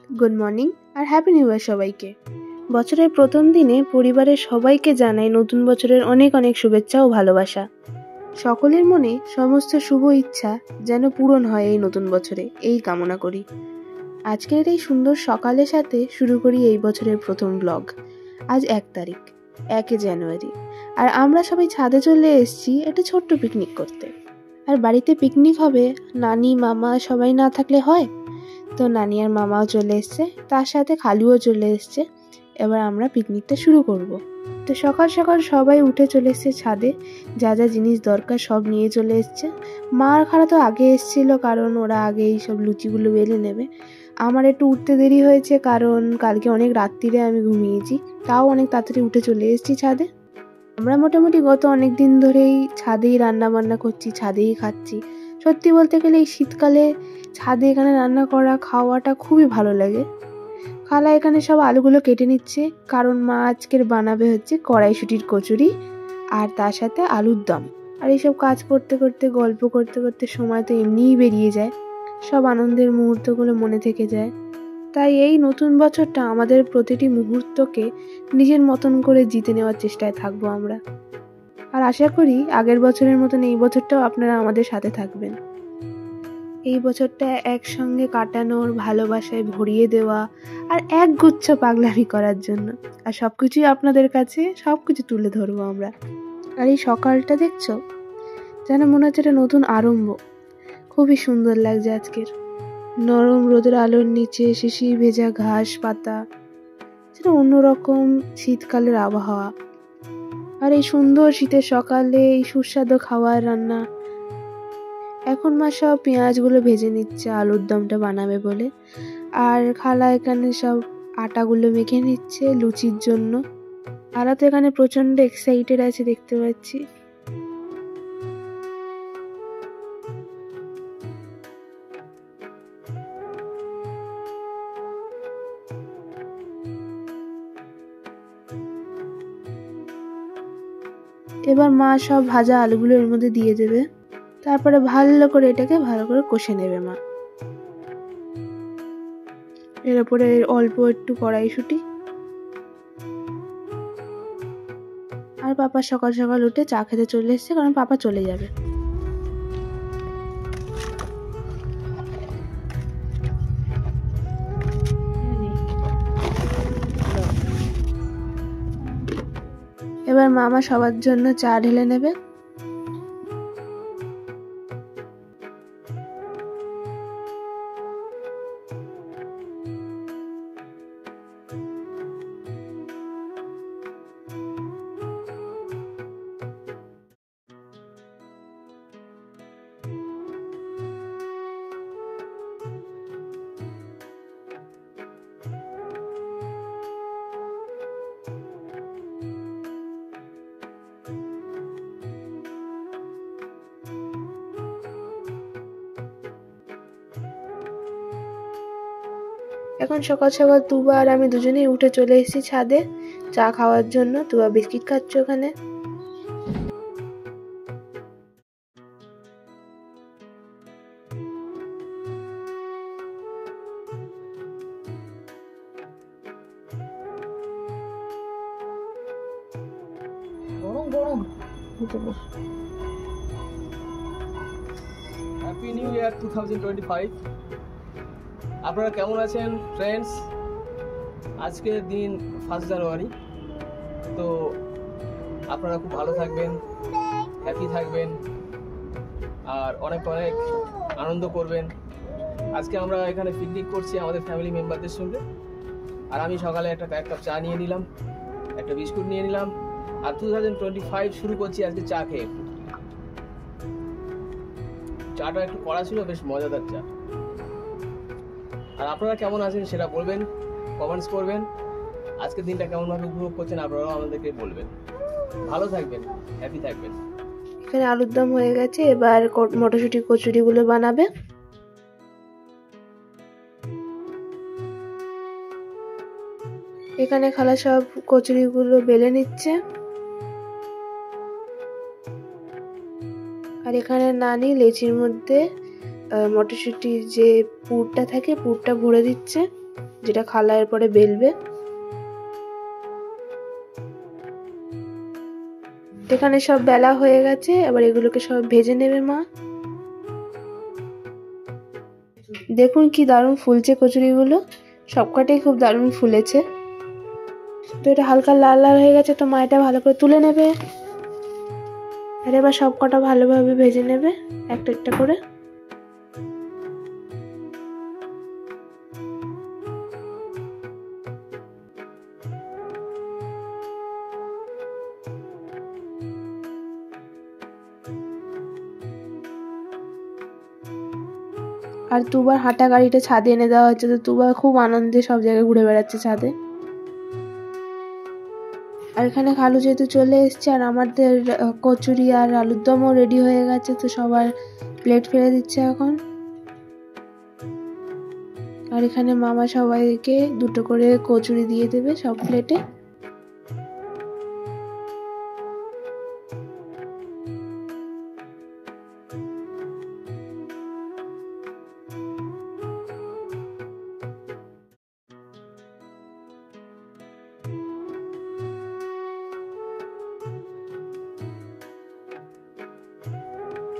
Good morning আর happy new ইয়ার সবাইকে। বছরের প্রথম দিনে পরিবারের সবাইকে জানাই নতুন বছরের অনেক অনেক শুভেচ্ছা ও ভালোবাসা। সকলের মনে সমস্ত শুভ ইচ্ছা যেন পূরণ হয় এই নতুন বছরে, এই কামনা করি। আজকের এই সুন্দর সকালের সাথে শুরু করি এই বছরের প্রথম ব্লগ। আজ 1 তারিখ, 1 জানুয়ারি, আর আমরা সবাই ছাদে চলে এসেছি একটা ছোট্ট পিকনিক করতে। আর বাড়িতে পিকনিক হবে, নানি মামা সবাই না থাকলে হয়? তো নানি আর মামাও চলে এসছে, তার সাথে খালুও চলে এসছে। এবার আমরা পিকনিকটা শুরু করব। তো সকাল সকাল সবাই উঠে চলে এসছে ছাদে, যা যা জিনিস দরকার সব নিয়ে চলে এসছে। মা আর খালা তো আগে এসেছিল, কারণ ওরা আগে এই সব লুচিগুলো বেলে নেবে। আমার একটু উঠতে দেরি হয়েছে, কারণ কালকে অনেক রাত্রিরে আমি ঘুমিয়েছি, তাও অনেক তাড়াতাড়ি উঠে চলে এসেছি ছাদে। আমরা মোটামুটি গত অনেক দিন ধরেই ছাদেই রান্না বান্না করছি, ছাদেই খাচ্ছি। সত্যি বলতে গেলে এই শীতকালে ছাদে এখানে রান্না করা খাওয়াটা খুবই ভালো লাগে। খালা এখানে সব আলুগুলো কেটে নিচ্ছে, কারণ মা আজকের বানাবে হচ্ছে কড়াইশুঁটির কচুরি আর তার সাথে আলুর দম। আর এইসব কাজ করতে করতে গল্প করতে করতে সময় তো এমনিই বেরিয়ে যায়, সব আনন্দের মুহূর্তগুলো মনে থেকে যায়। তাই এই নতুন বছরটা আমাদের প্রতিটি মুহূর্তকে নিজের মতন করে জিতে নেওয়ার চেষ্টায় থাকবো আমরা। আর আশা করি আগের বছরের মতন এই বছরটাও আপনারা আমাদের সাথে থাকবেন। এই বছরটা একসঙ্গে কাটানোর, ভালোবাসায় ভরিয়ে দেওয়া আর একগুচ্ছ পাগলামি করার জন্য। আর সবকিছুই আপনাদের কাছে সবকিছু তুলে ধরবো আমরা। আর এই সকালটা দেখছো, যেন মনে হচ্ছে একটা নতুন আরম্ভ। খুবই সুন্দর লাগছে আজকের। নরম রোদের আলোর নিচে শিশির ভেজা ঘাস পাতা, যেটা অন্যরকম শীতকালের আবহাওয়া। আর এই সুন্দর শীতের সকালে এই সুস্বাদু খাওয়ার রান্না। এখন মা সব পেঁয়াজগুলো ভেজে নিচ্ছে আলুর দমটা বানাবে বলে, আর খালা এখানে সব আটাগুলো মেখে নিচ্ছে লুচির জন্য। খালা তো এখানে প্রচন্ড এক্সাইটেড আছে, দেখতে পাচ্ছি। এবার মা সব ভাজা আলুগুলো এর মধ্যে দিয়ে দেবে, তারপরে ভালো করে এটাকে ভালো করে কষে নেবে মা। এর উপরে অল্প একটু কড়াইশুঁটি। আর পাপা সকাল সকাল উঠে চা খেতে চলে এসছে, কারণ পাপা চলে যাবে। এবার মামা সবার জন্য চা ঢেলে নেবে। এখন সকাল সকাল তুবা আর আমি দুজনেই উঠে চলে এসেছি ছাদে চা খাওয়ার জন্য। তুবা বিস্কিট খাচ্ছে ওখানে। হ্যাপি নিউ ইয়ার 2025। আপনারা কেমন আছেন ফ্রেন্ডস? আজকের দিন 1 জানুয়ারি। তো আপনারা খুব ভালো থাকবেন, হ্যাপি থাকবেন, আর অনেক অনেক আনন্দ করবেন। আজকে আমরা এখানে পিকনিক করছি আমাদের ফ্যামিলি মেম্বারদের সঙ্গে। আর আমি সকালে এক কাপ চা নিয়ে নিলাম, একটা বিস্কুট নিয়ে নিলাম। আর 2025 শুরু করছি আজকে চা খেয়ে। চাটা একটু কড়া ছিল, বেশ মজাদার চা। আর আপনারা কেমন আছেন সেটা বলবেন, কমেন্টস করবেন। আজকের দিনটা কেমনভাবে উপভোগ করছেন আপনারাও আমাদেরকে বলবেন। ভালো থাকবেন, হ্যাপি থাকবেন। এখানে আলুর দম হয়ে গেছে, এবার মটরশুঁটি কচুরিগুলো বানাবে। এখানে খালা সব কচুরিগুলো বেলে নিচ্ছে, আর এখানে নানি লেচির মধ্যে মটরশুঁটির যে পুরটা থাকে পুরটা ভরে দিচ্ছে। যেটা খালা এরপরে বেলবে। এখানে সব বেলা হয়ে গেছে, এবার এগুলোকে সব ভেজে নেবে মা। দেখুন কি দারুণ ফুলছে কচুরিগুলো, সবকটাই খুব দারুণ ফুলেছে। তো এটা হালকা লাল লাল হয়ে গেছে, তো মা এটা ভালো করে তুলে নেবে। আর এবার সবকটা ভালোভাবে ভেজে নেবে একটা একটা করে। আর তুবার হাঁটা গাড়িটা ছাদে এনে দেওয়া হচ্ছে, তো তুবা খুব আনন্দে সব জায়গায় ঘুরে বেড়াচ্ছে ছাদে। আর এখানে খালু যেহেতু চলে এসছে, আর আমাদের কচুরি আর আলুর দমও রেডি হয়ে গেছে, তো সবার প্লেট ফেলে দিচ্ছে এখন। আর এখানে মামা সবাইকে দুটো করে কচুরি দিয়ে দেবে সব প্লেটে।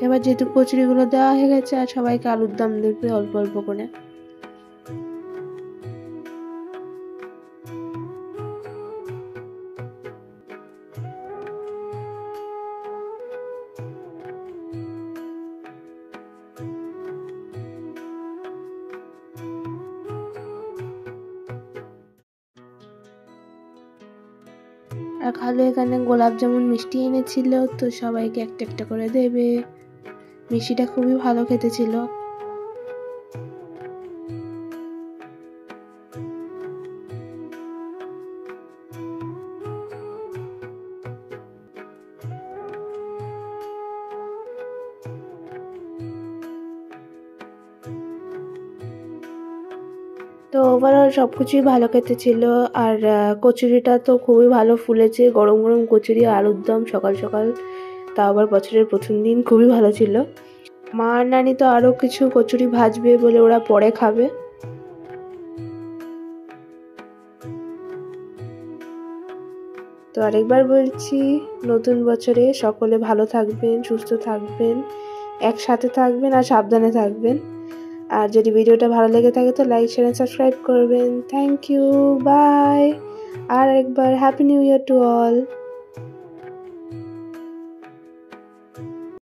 এবার যেহেতু কচুরিগুলো দেওয়া হয়ে গেছে, আর সবাইকে আলুর দম দেবে অল্প অল্প করে। আর খালু এখানে গোলাপ জামুন মিষ্টি এনেছিল, তো সবাইকে একটা একটা করে দেবে। মিষ্টিটা খুবই ভালো খেতে ছিল। তো ওভারঅল সবকিছুই ভালো খেতে ছিল। আর কচুরিটা তো খুবই ভালো ফুলেছে, গরম গরম কচুরি আলুর দম সকাল সকাল, তা আবার বছরের প্রথম দিন, খুবই ভালো ছিল। মা আর নানি তো আরো কিছু কচুরি ভাজবে বলে ওরা পরে খাবে। তো আরেকবার বলছি, নতুন বছরে সকলে ভালো থাকবেন, সুস্থ থাকবেন, একসাথে থাকবেন আর সাবধানে থাকবেন। আর যদি ভিডিওটা ভালো লেগে থাকে তো লাইক শেয়ার সাবস্ক্রাইব করবেন। Thank you, bye. আর একবার happy new year to all.